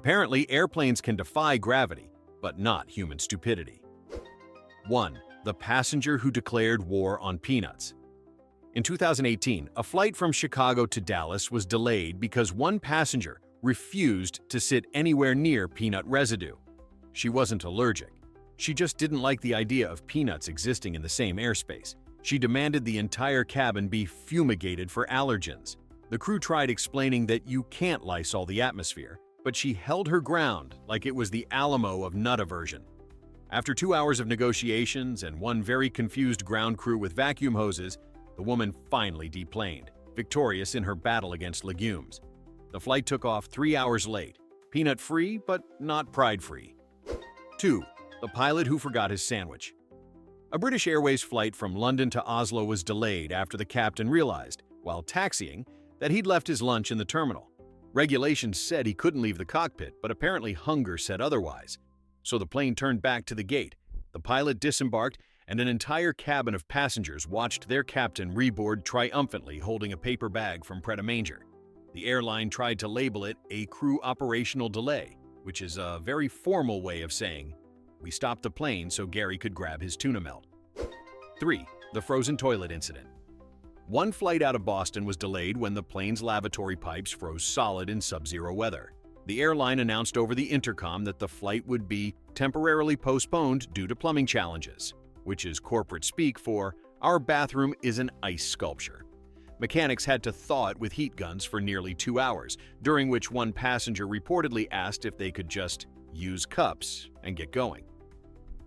Apparently, airplanes can defy gravity, but not human stupidity. 1. The passenger who declared war on peanuts. In 2018, a flight from Chicago to Dallas was delayed because one passenger refused to sit anywhere near peanut residue. She wasn't allergic. She just didn't like the idea of peanuts existing in the same airspace. She demanded the entire cabin be fumigated for allergens. The crew tried explaining that you can't Lysol the atmosphere, but she held her ground like it was the Alamo of nut aversion. After 2 hours of negotiations and one very confused ground crew with vacuum hoses, the woman finally deplaned, victorious in her battle against legumes. The flight took off 3 hours late, peanut-free but not pride-free. 2. The pilot who forgot his sandwich. A British Airways flight from London to Oslo was delayed after the captain realized, while taxiing, that he'd left his lunch in the terminal. Regulations said he couldn't leave the cockpit, but apparently hunger said otherwise. So the plane turned back to the gate. The pilot disembarked, and an entire cabin of passengers watched their captain reboard triumphantly holding a paper bag from Pret-a-Manger. The airline tried to label it a crew operational delay, which is a very formal way of saying, "We stopped the plane so Gary could grab his tuna melt." 3. The frozen toilet incident. One flight out of Boston was delayed when the plane's lavatory pipes froze solid in sub-zero weather. The airline announced over the intercom that the flight would be temporarily postponed due to plumbing challenges, which is corporate speak for, "Our bathroom is an ice sculpture." Mechanics had to thaw it with heat guns for nearly 2 hours, during which one passenger reportedly asked if they could just use cups and get going.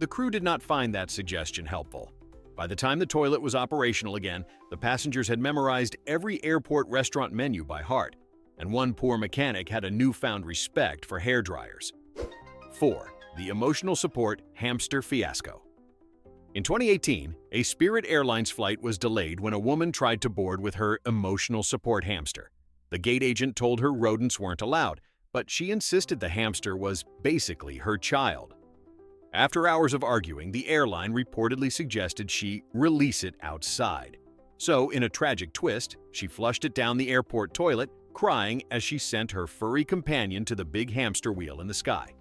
The crew did not find that suggestion helpful. By the time the toilet was operational again, the passengers had memorized every airport restaurant menu by heart, and one poor mechanic had a newfound respect for hair dryers. 4. The emotional support hamster fiasco. In 2018, a Spirit Airlines flight was delayed when a woman tried to board with her emotional support hamster. The gate agent told her rodents weren't allowed, but she insisted the hamster was basically her child. After hours of arguing, the airline reportedly suggested she release it outside. So, in a tragic twist, she flushed it down the airport toilet, crying as she sent her furry companion to the big hamster wheel in the sky.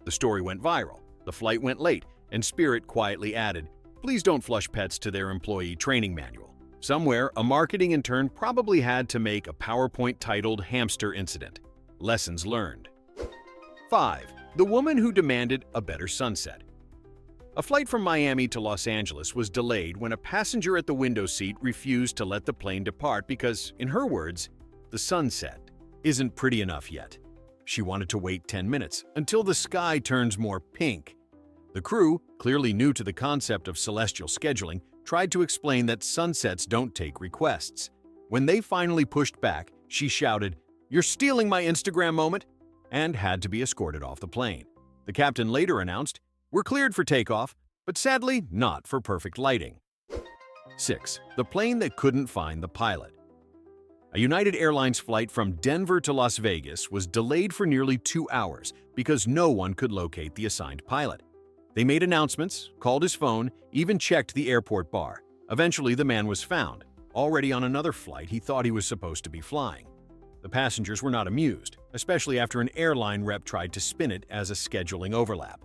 The story went viral, the flight went late, and Spirit quietly added, "Please don't flush pets to their employee training manual." Somewhere, a marketing intern probably had to make a PowerPoint titled "Hamster Incident." Lessons learned. 5. The woman who demanded a better sunset. A flight from Miami to Los Angeles was delayed when a passenger at the window seat refused to let the plane depart because, in her words, "the sunset isn't pretty enough yet." She wanted to wait 10 minutes until the sky turns more pink. The crew, clearly new to the concept of celestial scheduling, tried to explain that sunsets don't take requests. When they finally pushed back, she shouted, "You're stealing my Instagram moment," and had to be escorted off the plane. The captain later announced, "We're cleared for takeoff, but sadly not for perfect lighting." 6. The plane that couldn't find the pilot. A United Airlines flight from Denver to Las Vegas was delayed for nearly 2 hours because no one could locate the assigned pilot. They made announcements, called his phone, even checked the airport bar. Eventually, the man was found, already on another flight he thought he was supposed to be flying. The passengers were not amused, especially after an airline rep tried to spin it as a scheduling overlap.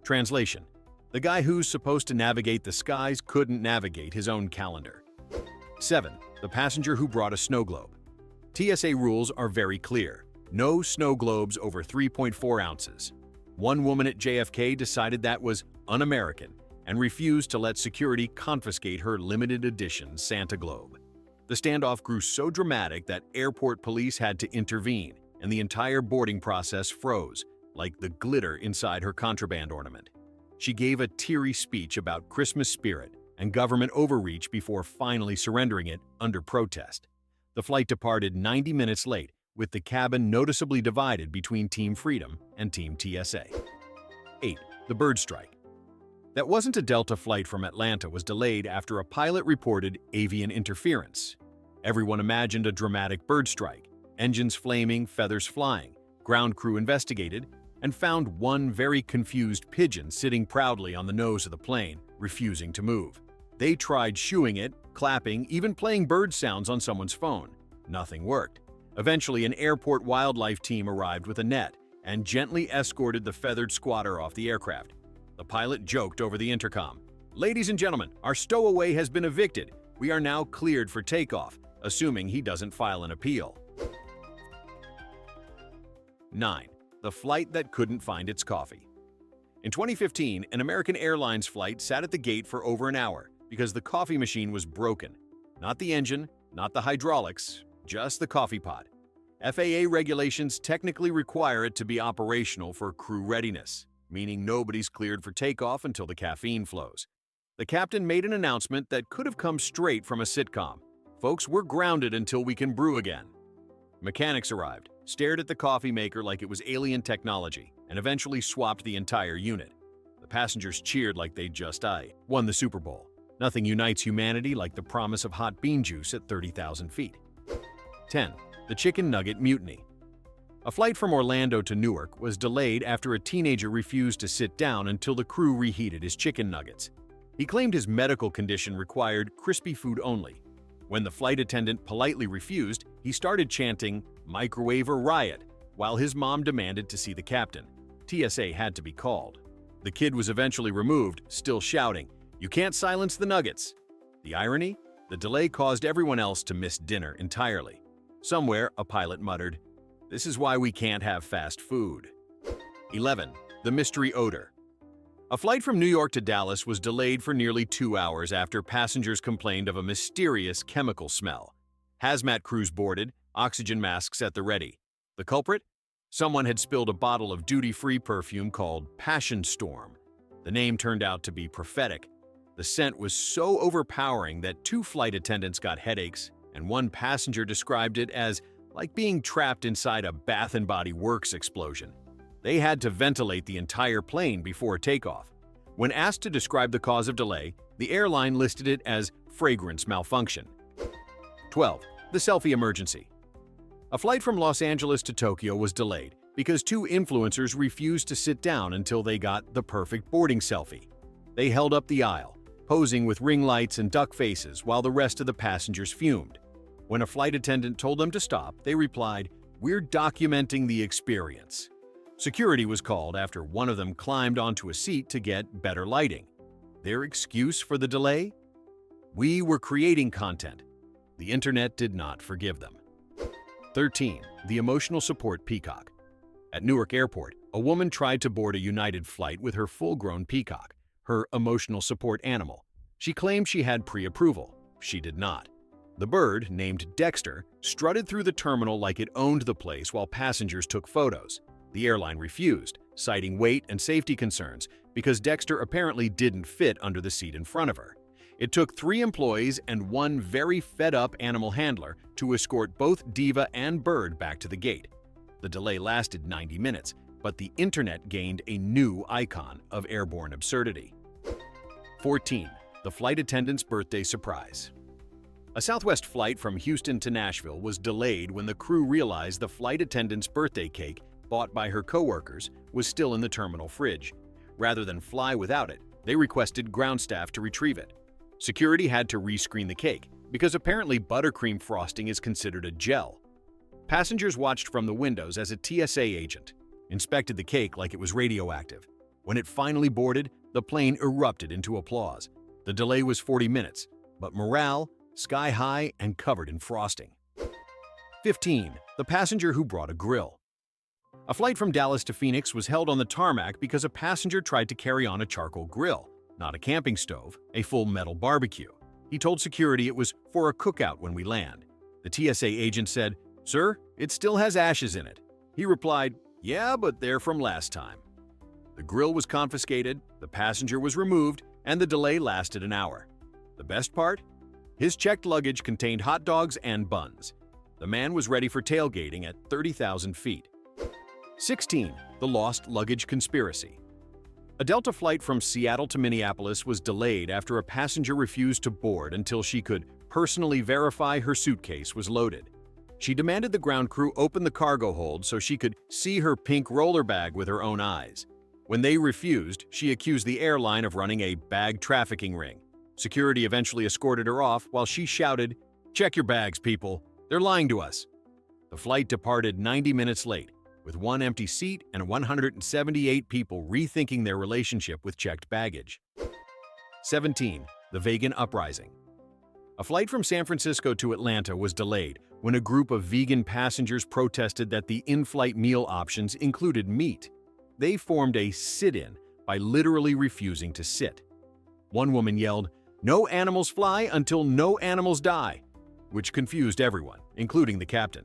Translation: the guy who's supposed to navigate the skies couldn't navigate his own calendar. 7. The passenger who brought a snow globe. TSA rules are very clear. No snow globes over 3.4 ounces. One woman at JFK decided that was un-American and refused to let security confiscate her limited edition Santa globe. The standoff grew so dramatic that airport police had to intervene, and the entire boarding process froze, like the glitter inside her contraband ornament. She gave a teary speech about Christmas spirit and government overreach before finally surrendering it under protest. The flight departed 90 minutes late, with the cabin noticeably divided between Team Freedom and Team TSA. 8. The bird strike. That wasn't a Delta flight from Atlanta was delayed after a pilot reported avian interference. Everyone imagined a dramatic bird strike, engines flaming, feathers flying. Ground crew investigated and found one very confused pigeon sitting proudly on the nose of the plane, refusing to move. They tried shooing it, clapping, even playing bird sounds on someone's phone. Nothing worked. Eventually, an airport wildlife team arrived with a net, and gently escorted the feathered squatter off the aircraft. The pilot joked over the intercom, "Ladies and gentlemen, our stowaway has been evicted. We are now cleared for takeoff," assuming he doesn't file an appeal. 9. The flight that couldn't find its coffee. In 2015, an American Airlines flight sat at the gate for over an hour because the coffee machine was broken. Not the engine, not the hydraulics, just the coffee pot. FAA regulations technically require it to be operational for crew readiness, meaning nobody's cleared for takeoff until the caffeine flows. The captain made an announcement that could have come straight from a sitcom. "Folks, we're grounded until we can brew again." Mechanics arrived, stared at the coffee maker like it was alien technology, and eventually swapped the entire unit. The passengers cheered like they'd just won the Super Bowl. Nothing unites humanity like the promise of hot bean juice at 30,000 feet. 10. The Chicken Nugget Mutiny. A flight from Orlando to Newark was delayed after a teenager refused to sit down until the crew reheated his chicken nuggets. He claimed his medical condition required crispy food only. When the flight attendant politely refused, he started chanting, "Microwave or riot," while his mom demanded to see the captain. TSA had to be called. The kid was eventually removed, still shouting, "You can't silence the nuggets." The irony? The delay caused everyone else to miss dinner entirely. Somewhere, a pilot muttered, "This is why we can't have fast food." 11. The mystery odor. A flight from New York to Dallas was delayed for nearly 2 hours after passengers complained of a mysterious chemical smell. Hazmat crews boarded, oxygen masks at the ready. The culprit? Someone had spilled a bottle of duty-free perfume called Passion Storm. The name turned out to be prophetic. The scent was so overpowering that 2 flight attendants got headaches, and one passenger described it as like being trapped inside a Bath & Body Works explosion. They had to ventilate the entire plane before takeoff. When asked to describe the cause of delay, the airline listed it as fragrance malfunction. 12. The selfie emergency. A flight from Los Angeles to Tokyo was delayed because 2 influencers refused to sit down until they got the perfect boarding selfie. They held up the aisle, posing with ring lights and duck faces while the rest of the passengers fumed. When a flight attendant told them to stop, they replied, "We're documenting the experience." Security was called after one of them climbed onto a seat to get better lighting. Their excuse for the delay? "We were creating content." The internet did not forgive them. 13. The emotional support peacock. At Newark Airport, a woman tried to board a United flight with her full-grown peacock, her emotional support animal. She claimed she had pre-approval. She did not. The bird, named Dexter, strutted through the terminal like it owned the place while passengers took photos. The airline refused, citing weight and safety concerns because Dexter apparently didn't fit under the seat in front of her. It took 3 employees and 1 very fed-up animal handler to escort both Diva and Bird back to the gate. The delay lasted 90 minutes, but the internet gained a new icon of airborne absurdity. 14. The flight attendant's birthday surprise. A Southwest flight from Houston to Nashville was delayed when the crew realized the flight attendant's birthday cake, bought by her coworkers, was still in the terminal fridge. Rather than fly without it, they requested ground staff to retrieve it. Security had to rescreen the cake because apparently buttercream frosting is considered a gel. Passengers watched from the windows as a TSA agent inspected the cake like it was radioactive. When it finally boarded, the plane erupted into applause. The delay was 40 minutes, but morale, sky high and covered in frosting. 15. The passenger who brought a grill. A flight from Dallas to Phoenix was held on the tarmac because a passenger tried to carry on a charcoal grill, not a camping stove, a full metal barbecue. He told security it was for a cookout when we land. The TSA agent said, "Sir, it still has ashes in it." He replied, "Yeah, but they're from last time." The grill was confiscated, the passenger was removed, and the delay lasted an hour. The best part? His checked luggage contained hot dogs and buns. The man was ready for tailgating at 30,000 feet. 16. The lost luggage conspiracy. A Delta flight from Seattle to Minneapolis was delayed after a passenger refused to board until she could personally verify her suitcase was loaded. She demanded the ground crew open the cargo hold so she could see her pink roller bag with her own eyes. When they refused, she accused the airline of running a bag trafficking ring. Security eventually escorted her off while she shouted, "Check your bags, people. They're lying to us." The flight departed 90 minutes late. with one empty seat and 178 people rethinking their relationship with checked baggage. 17. The Vegan Uprising. A flight from San Francisco to Atlanta was delayed when a group of vegan passengers protested that the in-flight meal options included meat. They formed a sit-in by literally refusing to sit. One woman yelled, "No animals fly until no animals die," which confused everyone, including the captain.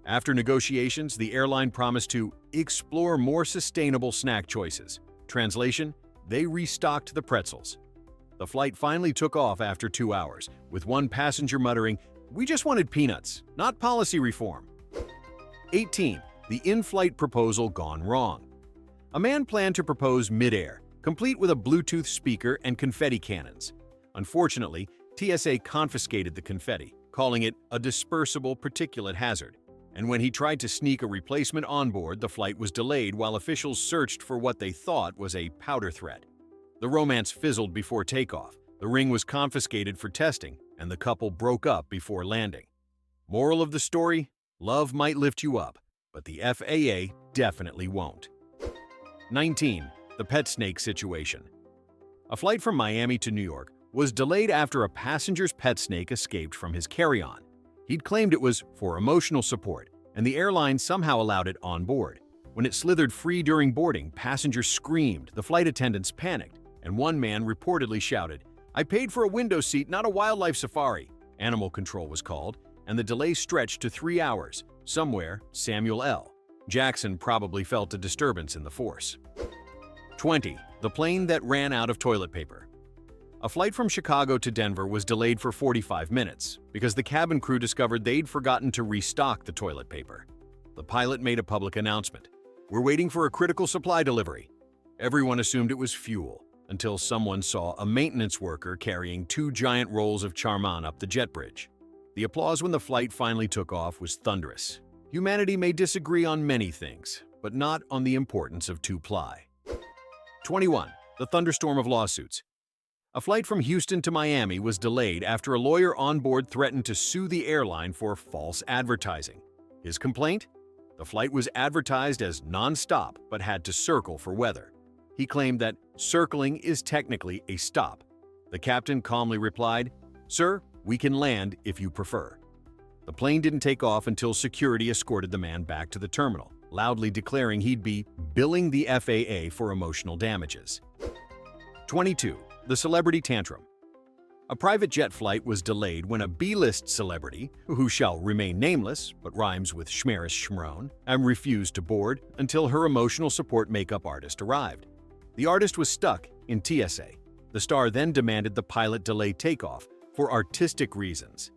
After negotiations, the airline promised to explore more sustainable snack choices. Translation: they restocked the pretzels. The flight finally took off after 2 hours, with one passenger muttering, "We just wanted peanuts, not policy reform." 18. The in-flight proposal gone wrong. A man planned to propose mid-air, complete with a Bluetooth speaker and confetti cannons. Unfortunately, TSA confiscated the confetti, calling it a dispersible particulate hazard. And when he tried to sneak a replacement on board, the flight was delayed while officials searched for what they thought was a powder threat. The romance fizzled before takeoff, the ring was confiscated for testing, and the couple broke up before landing. Moral of the story: love might lift you up, but the FAA definitely won't. 19. The pet snake situation. A flight from Miami to New York was delayed after a passenger's pet snake escaped from his carry-on. He'd claimed it was for emotional support, and the airline somehow allowed it on board. When it slithered free during boarding, passengers screamed, the flight attendants panicked, and one man reportedly shouted, "I paid for a window seat, not a wildlife safari." Animal control was called, and the delay stretched to 3 hours. Somewhere, Samuel L. Jackson probably felt a disturbance in the force. 20. The plane that ran out of toilet paper. A flight from Chicago to Denver was delayed for 45 minutes because the cabin crew discovered they'd forgotten to restock the toilet paper. The pilot made a public announcement, "We're waiting for a critical supply delivery." Everyone assumed it was fuel, until someone saw a maintenance worker carrying 2 giant rolls of Charmin up the jet bridge. The applause when the flight finally took off was thunderous. Humanity may disagree on many things, but not on the importance of 2-ply. 21. The thunderstorm of lawsuits. A flight from Houston to Miami was delayed after a lawyer on board threatened to sue the airline for false advertising. His complaint? The flight was advertised as non-stop but had to circle for weather. He claimed that circling is technically a stop. The captain calmly replied, "Sir, we can land if you prefer." The plane didn't take off until security escorted the man back to the terminal, loudly declaring he'd be billing the FAA for emotional damages. 22. The celebrity tantrum. A private jet flight was delayed when a B-list celebrity, who shall remain nameless but rhymes with schmeris schmrone, refused to board until her emotional support makeup artist arrived. The artist was stuck in TSA. The star then demanded the pilot delay takeoff for artistic reasons.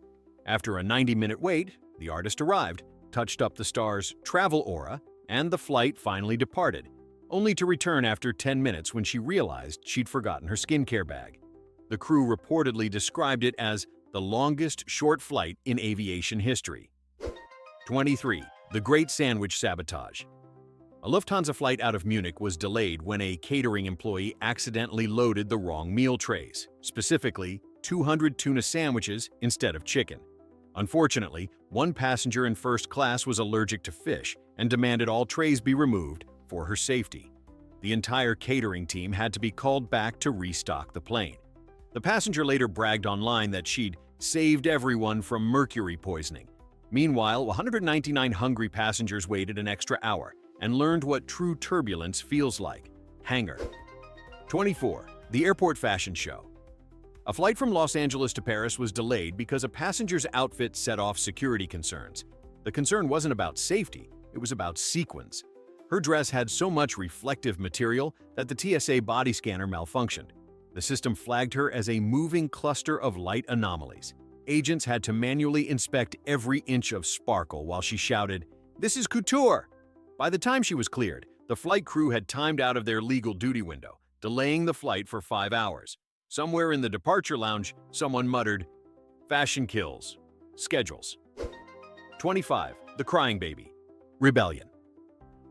After a 90-minute wait, the artist arrived, touched up the star's travel aura, and the flight finally departed, only to return after 10 minutes when she realized she'd forgotten her skincare bag. The crew reportedly described it as the longest short flight in aviation history. 23. The Great Sandwich Sabotage. A Lufthansa flight out of Munich was delayed when a catering employee accidentally loaded the wrong meal trays, specifically 200 tuna sandwiches instead of chicken. Unfortunately, one passenger in first class was allergic to fish and demanded all trays be removed for her safety. The entire catering team had to be called back to restock the plane. The passenger later bragged online that she'd saved everyone from mercury poisoning. Meanwhile, 199 hungry passengers waited an extra hour and learned what true turbulence feels like. Hangar. 24. The Airport Fashion Show. A flight from Los Angeles to Paris was delayed because a passenger's outfit set off security concerns. The concern wasn't about safety, it was about sequins. Her dress had so much reflective material that the TSA body scanner malfunctioned. The system flagged her as a moving cluster of light anomalies. Agents had to manually inspect every inch of sparkle while she shouted, "This is couture!" By the time she was cleared, the flight crew had timed out of their legal duty window, delaying the flight for 5 hours. Somewhere in the departure lounge, someone muttered, "Fashion kills. Schedules." 25. The Crying Baby. Rebellion.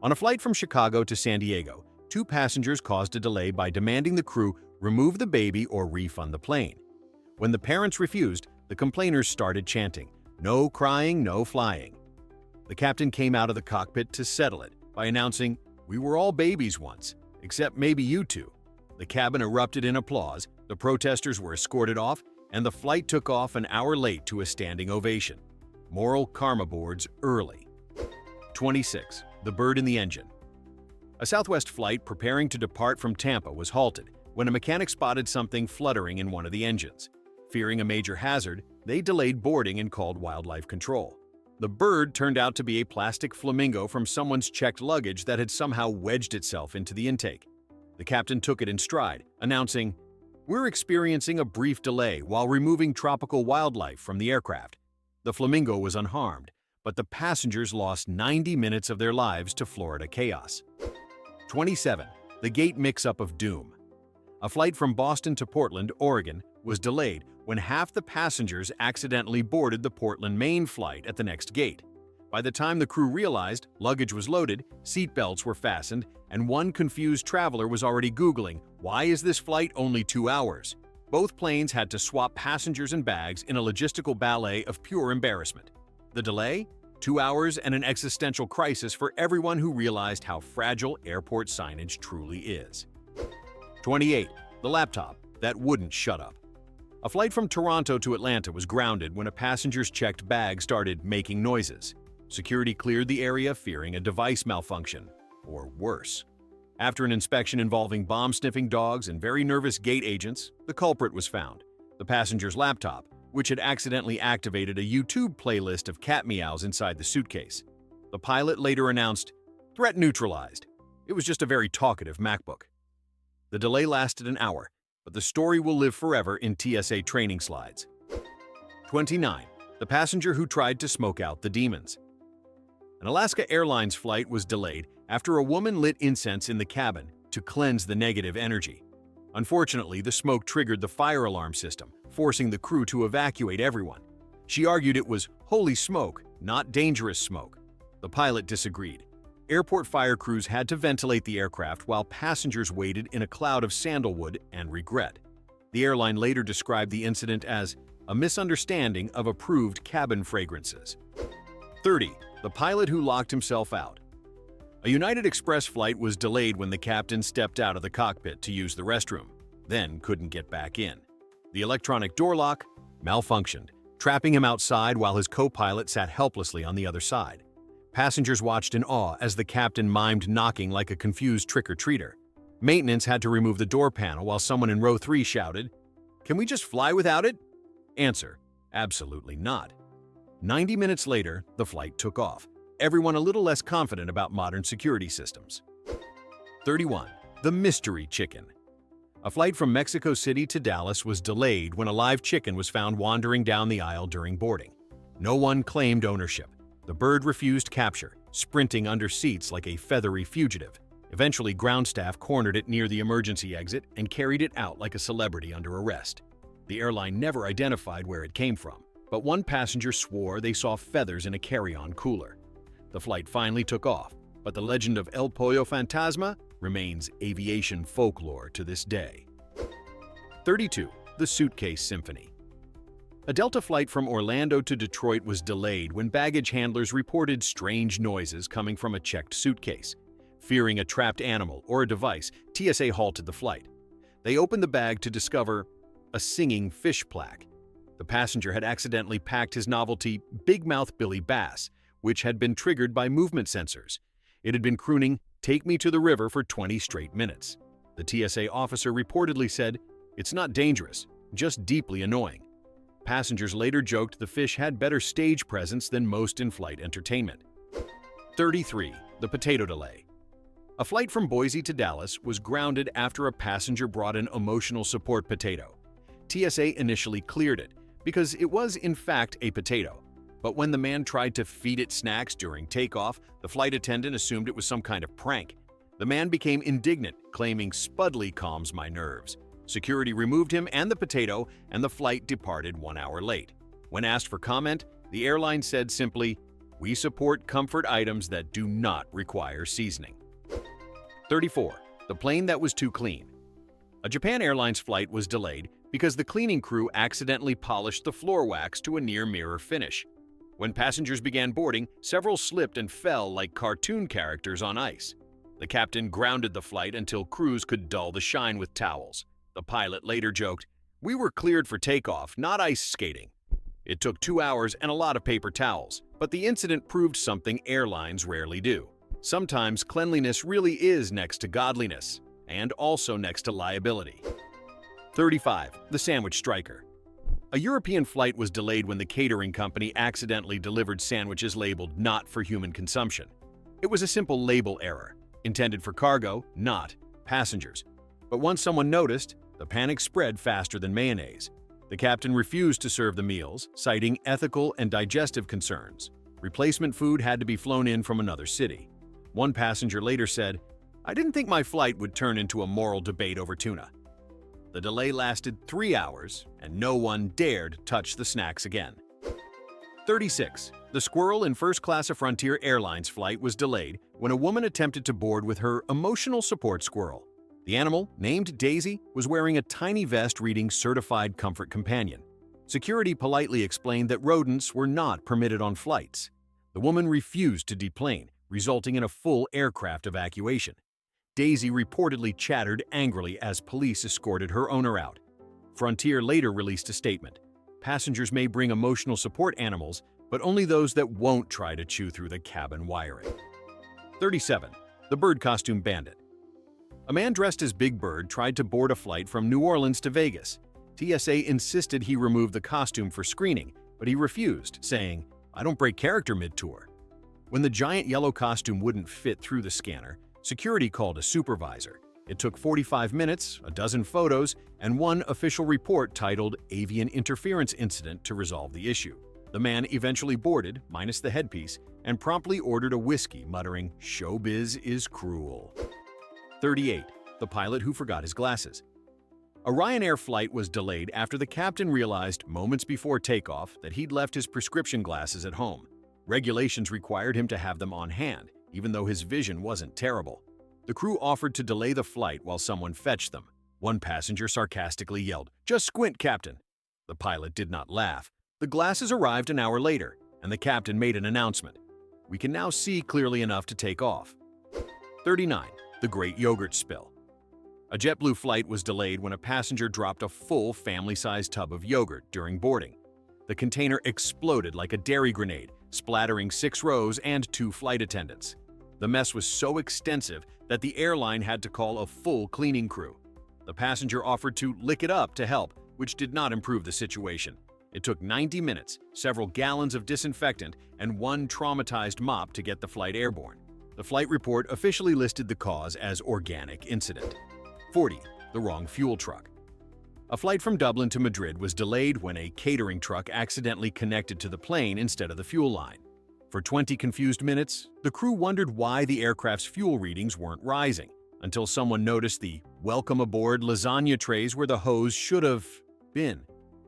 On a flight from Chicago to San Diego, 2 passengers caused a delay by demanding the crew remove the baby or refund the plane. When the parents refused, the complainers started chanting, "No crying, no flying." The captain came out of the cockpit to settle it by announcing, "We were all babies once, except maybe you two." The cabin erupted in applause, the protesters were escorted off, and the flight took off an hour late to a standing ovation. Moral karma boards early. 26. The bird in the engine. A Southwest flight preparing to depart from Tampa was halted when a mechanic spotted something fluttering in one of the engines. Fearing a major hazard, they delayed boarding and called wildlife control. The bird turned out to be a plastic flamingo from someone's checked luggage that had somehow wedged itself into the intake. The captain took it in stride, announcing, "We're experiencing a brief delay while removing tropical wildlife from the aircraft." The flamingo was unharmed, but the passengers lost 90 minutes of their lives to Florida chaos. 27. The gate mix-up of doom. A flight from Boston to Portland, Oregon, was delayed when half the passengers accidentally boarded the Portland, Maine flight at the next gate. By the time the crew realized, luggage was loaded, seatbelts were fastened, and one confused traveler was already Googling, "Why is this flight only 2 hours?" Both planes had to swap passengers and bags in a logistical ballet of pure embarrassment. The delay? 2 hours and an existential crisis for everyone who realized how fragile airport signage truly is. 28. The laptop that wouldn't shut up. A flight from Toronto to Atlanta was grounded when a passenger's checked bag started making noises. Security cleared the area fearing a device malfunction, or worse. After an inspection involving bomb-sniffing dogs and very nervous gate agents, the culprit was found: the passenger's laptop, which had accidentally activated a YouTube playlist of cat meows inside the suitcase. The pilot later announced, "Threat neutralized. It was just a very talkative MacBook." The delay lasted an hour, but the story will live forever in TSA training slides. 29. The passenger who tried to smoke out the demons. An Alaska Airlines flight was delayed after a woman lit incense in the cabin to cleanse the negative energy. Unfortunately, the smoke triggered the fire alarm system, forcing the crew to evacuate everyone. She argued it was holy smoke, not dangerous smoke. The pilot disagreed. Airport fire crews had to ventilate the aircraft while passengers waited in a cloud of sandalwood and regret. The airline later described the incident as a misunderstanding of approved cabin fragrances. 30. The pilot who locked himself out. A United Express flight was delayed when the captain stepped out of the cockpit to use the restroom, then couldn't get back in. The electronic door lock malfunctioned, trapping him outside while his co-pilot sat helplessly on the other side. Passengers watched in awe as the captain mimed knocking like a confused trick-or-treater. Maintenance had to remove the door panel while someone in row 3 shouted, "Can we just fly without it?" Answer: absolutely not. 90 minutes later, the flight took off, everyone a little less confident about modern security systems. 31. The mystery chicken. A flight from Mexico City to Dallas was delayed when a live chicken was found wandering down the aisle during boarding. No one claimed ownership. The bird refused capture, sprinting under seats like a feathery fugitive. Eventually, ground staff cornered it near the emergency exit and carried it out like a celebrity under arrest. The airline never identified where it came from, but one passenger swore they saw feathers in a carry-on cooler. The flight finally took off, but the legend of El Pollo Fantasma remains aviation folklore to this day. 32. The Suitcase Symphony. A Delta flight from Orlando to Detroit was delayed when baggage handlers reported strange noises coming from a checked suitcase. Fearing a trapped animal or a device, TSA halted the flight. They opened the bag to discover a singing fish plaque. The passenger had accidentally packed his novelty Big Mouth Billy Bass, which had been triggered by movement sensors. It had been crooning "Take Me to the River" for 20 straight minutes. The TSA officer reportedly said, "It's not dangerous, just deeply annoying." Passengers later joked the fish had better stage presence than most in-flight entertainment. 33. The Potato Delay. A flight from Boise to Dallas was grounded after a passenger brought an emotional support potato. TSA initially cleared it because it was in fact a potato. But when the man tried to feed it snacks during takeoff, the flight attendant assumed it was some kind of prank. The man became indignant, claiming "Spudley calms my nerves." Security removed him and the potato, and the flight departed 1 hour late. When asked for comment, the airline said simply, "We support comfort items that do not require seasoning." 34. The Plane That Was Too Clean. A Japan Airlines flight was delayed because the cleaning crew accidentally polished the floor wax to a near-mirror finish. When passengers began boarding, several slipped and fell like cartoon characters on ice. The captain grounded the flight until crews could dull the shine with towels. The pilot later joked, "We were cleared for takeoff, not ice skating." It took 2 hours and a lot of paper towels, but the incident proved something airlines rarely do. Sometimes cleanliness really is next to godliness, and also next to liability. 35. The Sandwich Striker. A European flight was delayed when the catering company accidentally delivered sandwiches labeled not for human consumption. It was a simple label error, intended for cargo, not passengers. But once someone noticed, the panic spread faster than mayonnaise. The captain refused to serve the meals, citing ethical and digestive concerns. Replacement food had to be flown in from another city. One passenger later said, "I didn't think my flight would turn into a moral debate over tuna." The delay lasted 3 hours, and no one dared touch the snacks again. 36. The squirrel in first class of Frontier Airlines flight was delayed when a woman attempted to board with her emotional support squirrel. The animal, named Daisy, was wearing a tiny vest reading Certified Comfort Companion. Security politely explained that rodents were not permitted on flights. The woman refused to deplane, resulting in a full aircraft evacuation. Daisy reportedly chattered angrily as police escorted her owner out. Frontier later released a statement. Passengers may bring emotional support animals, but only those that won't try to chew through the cabin wiring. 37. The Bird Costume Bandit. A man dressed as Big Bird tried to board a flight from New Orleans to Vegas. TSA insisted he remove the costume for screening, but he refused, saying, "I don't break character mid-tour." When the giant yellow costume wouldn't fit through the scanner, security called a supervisor. It took 45 minutes, a dozen photos, and one official report titled Avian Interference Incident to resolve the issue. The man eventually boarded, minus the headpiece, and promptly ordered a whiskey, muttering, "Showbiz is cruel." 38. The pilot who forgot his glasses. A Ryanair flight was delayed after the captain realized moments before takeoff that he'd left his prescription glasses at home. Regulations required him to have them on hand, even though his vision wasn't terrible. The crew offered to delay the flight while someone fetched them. One passenger sarcastically yelled, "Just squint, Captain." The pilot did not laugh. The glasses arrived an hour later, and the captain made an announcement. "We can now see clearly enough to take off." 39. The Great Yogurt Spill. A JetBlue flight was delayed when a passenger dropped a full family-sized tub of yogurt during boarding. The container exploded like a dairy grenade, splattering 6 rows and 2 flight attendants. The mess was so extensive that the airline had to call a full cleaning crew. The passenger offered to lick it up to help, which did not improve the situation. It took 90 minutes, several gallons of disinfectant, and one traumatized mop to get the flight airborne. The flight report officially listed the cause as organic incident. 40. The Wrong Fuel Truck. A flight from Dublin to Madrid was delayed when a catering truck accidentally connected to the plane instead of the fuel line. For 20 confused minutes, the crew wondered why the aircraft's fuel readings weren't rising, until someone noticed the "Welcome Aboard" lasagna trays where the hose should have been.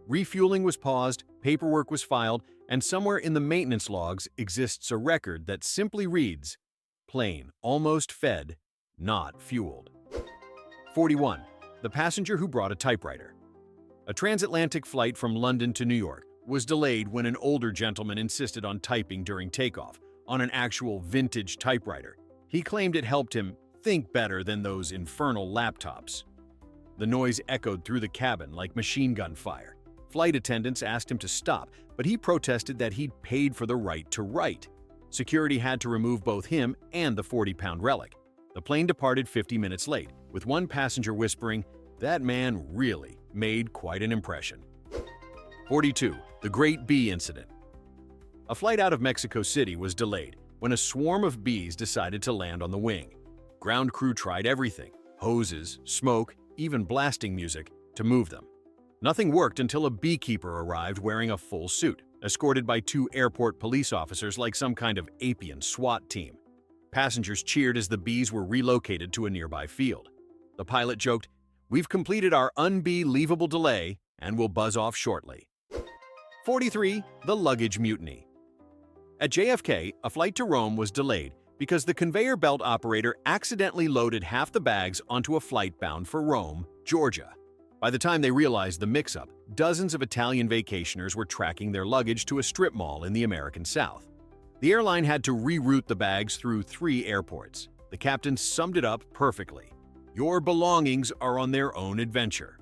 Refueling was paused, paperwork was filed, and somewhere in the maintenance logs exists a record that simply reads, "Plane almost fed, not fueled." 41. The passenger who brought a typewriter. A transatlantic flight from London to New York was delayed when an older gentleman insisted on typing during takeoff on an actual vintage typewriter. He claimed it helped him think better than those infernal laptops. The noise echoed through the cabin like machine gun fire. Flight attendants asked him to stop, but he protested that he'd paid for the right to write. Security had to remove both him and the 40-pound relic. The plane departed 50 minutes late, with one passenger whispering, "That man really made quite an impression." 42. The Great Bee Incident. A flight out of Mexico City was delayed when a swarm of bees decided to land on the wing. Ground crew tried everything, hoses, smoke, even blasting music, to move them. Nothing worked until a beekeeper arrived wearing a full suit, escorted by 2 airport police officers like some kind of apian SWAT team. Passengers cheered as the bees were relocated to a nearby field. The pilot joked, "We've completed our unbelievable delay and will buzz off shortly." 43. The Luggage Mutiny. At JFK, a flight to Rome was delayed because the conveyor belt operator accidentally loaded half the bags onto a flight bound for Rome, Georgia. By the time they realized the mix-up, dozens of Italian vacationers were tracking their luggage to a strip mall in the American South. The airline had to reroute the bags through 3 airports. The captain summed it up perfectly. Your belongings are on their own adventure.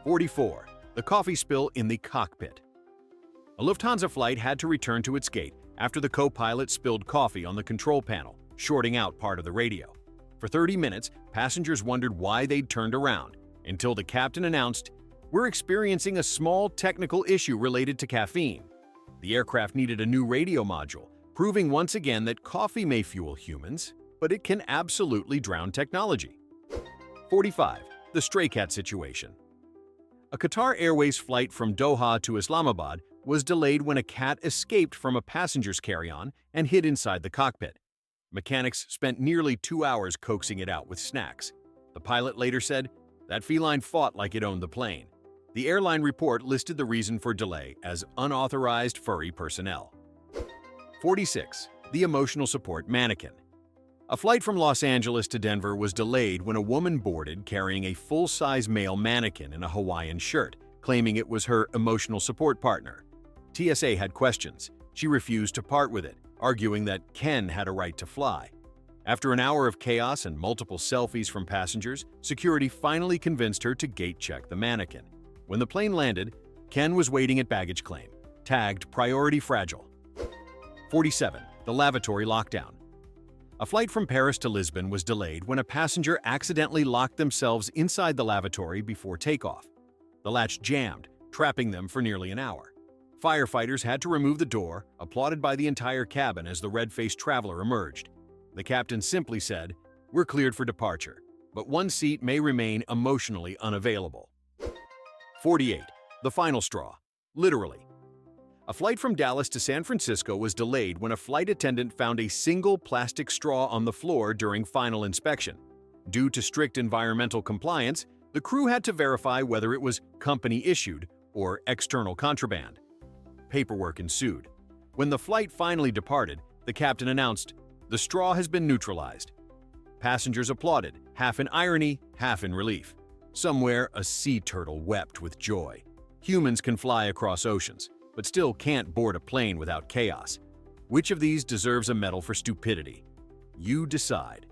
44. The coffee spill in the cockpit. A Lufthansa flight had to return to its gate after the co-pilot spilled coffee on the control panel, shorting out part of the radio. For 30 minutes, passengers wondered why they'd turned around, until the captain announced, "We're experiencing a small technical issue related to caffeine." The aircraft needed a new radio module, proving once again that coffee may fuel humans, but it can absolutely drown technology. 45. The stray cat situation. A Qatar Airways flight from Doha to Islamabad was delayed when a cat escaped from a passenger's carry-on and hid inside the cockpit. Mechanics spent nearly 2 hours coaxing it out with snacks. The pilot later said, "That feline fought like it owned the plane." The airline report listed the reason for delay as unauthorized furry personnel. 46. The emotional support mannequin. A flight from Los Angeles to Denver was delayed when a woman boarded carrying a full-size male mannequin in a Hawaiian shirt, claiming it was her emotional support partner. TSA had questions. She refused to part with it, arguing that Ken had a right to fly. After an hour of chaos and multiple selfies from passengers, security finally convinced her to gate-check the mannequin. When the plane landed, Ken was waiting at baggage claim, tagged Priority Fragile. 47. The lavatory lockdown. A flight from Paris to Lisbon was delayed when a passenger accidentally locked themselves inside the lavatory before takeoff. The latch jammed, trapping them for nearly an hour. Firefighters had to remove the door, applauded by the entire cabin as the red-faced traveler emerged. The captain simply said, "We're cleared for departure, but one seat may remain emotionally unavailable." 48. The final straw. Literally. A flight from Dallas to San Francisco was delayed when a flight attendant found a single plastic straw on the floor during final inspection. Due to strict environmental compliance, the crew had to verify whether it was company-issued or external contraband. Paperwork ensued. When the flight finally departed, the captain announced, "The straw has been neutralized." Passengers applauded, half in irony, half in relief. Somewhere, a sea turtle wept with joy. Humans can fly across oceans, but still can't board a plane without chaos. Which of these deserves a medal for stupidity? You decide.